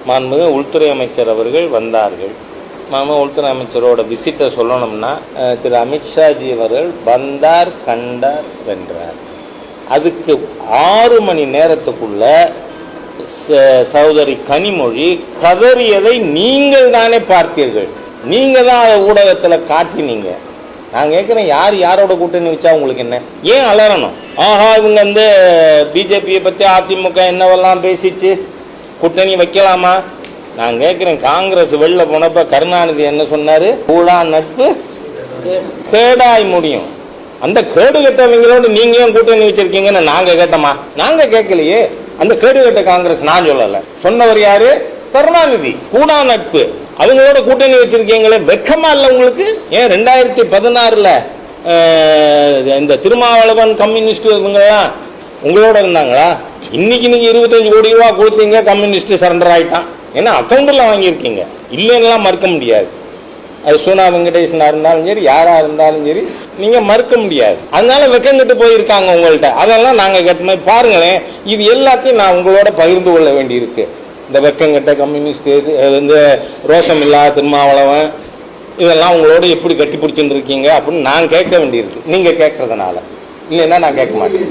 மாண்புமிகு உள்துறை அமைச்சர் அவர்கள் வந்தார்கள். மாண்புமிகு உள்துறை அமைச்சரோட விசிட்டை சொல்லணும்னா திரு அமித்ஷாஜி அவர்கள் வந்தார், கண்டார், வென்றார். அதுக்கு 6 மணி நேரத்துக்குள்ள சகோதரி கனிமொழி கதறியதை நீங்கள் தானே பார்த்தீர்கள். நீங்கள் தான் அதை ஊடகத்தில் காட்டினீங்க. நான் கேட்குறேன், யார் யாரோட கூட்டணி வச்சா உங்களுக்கு என்ன? ஏன் அலறணும்? ஆஹா, இவங்க வந்து பிஜேபியை பற்றி அதிமுக என்னவெல்லாம் பேசிச்சு, கூட்டணி வைக்கலாமா? நான் கேட்குறேன், காங்கிரஸ் வெளில போனப்ப கருணாநிதி என்ன சொன்னார்? கூடா நட்பு கேடாய் முடியும். அந்த கேடு கட்டவங்களோடு நீங்க ஏன் கூட்டணி வச்சிருக்கீங்கன்னு நாங்க கேட்டோமா? நாங்க கேட்கலையே. அந்த கேடு கட்ட காங்கிரஸ் நான் சொல்லல, சொன்னவர் யாரு? கருணாநிதி. கூடா நட்பு, அவங்களோட கூட்டணி வச்சிருக்கீங்களே, வெக்கமா இல்லை உங்களுக்கு? ஏன் 2016 இந்த திருமாவளவன் கம்யூனிஸ்ட் இவங்கெல்லாம் உங்களோட இருந்தாங்களா? இன்னைக்கு நீங்க 25 கோடி ரூபாய் கொடுத்தீங்க, கம்யூனிஸ்ட் சரண்டர் ஆயிட்டான். ஏன்னா அக்கௌண்ட்ல வாங்கியிருக்கீங்க, இல்லைன்னா மறுக்க முடியாது. அது சோனா வெங்கடேசனா இருந்தாலும் சரி, யாரா இருந்தாலும் சரி, நீங்க மறுக்க முடியாது. அதனால வெக்கங்கிட்டு போயிருக்காங்க உங்கள்கிட்ட. அதெல்லாம் நாங்க கேட்ட பாருங்களேன். இது எல்லாத்தையும் நான் உங்களோட பகிர்ந்து கொள்ள வேண்டியிருக்கு. இந்த வெக்கங்கிட்ட கம்யூனிஸ்ட், இந்த ரோஷம் இல்லாத திருமாவளவன், இதெல்லாம் உங்களோட எப்படி கட்டி பிடிச்சுட்டு இருக்கீங்க அப்படின்னு நான் கேட்க வேண்டியிருக்கு, நீங்க கேட்கறதுனால. இல்லைன்னா நான் கேட்க மாட்டேன்.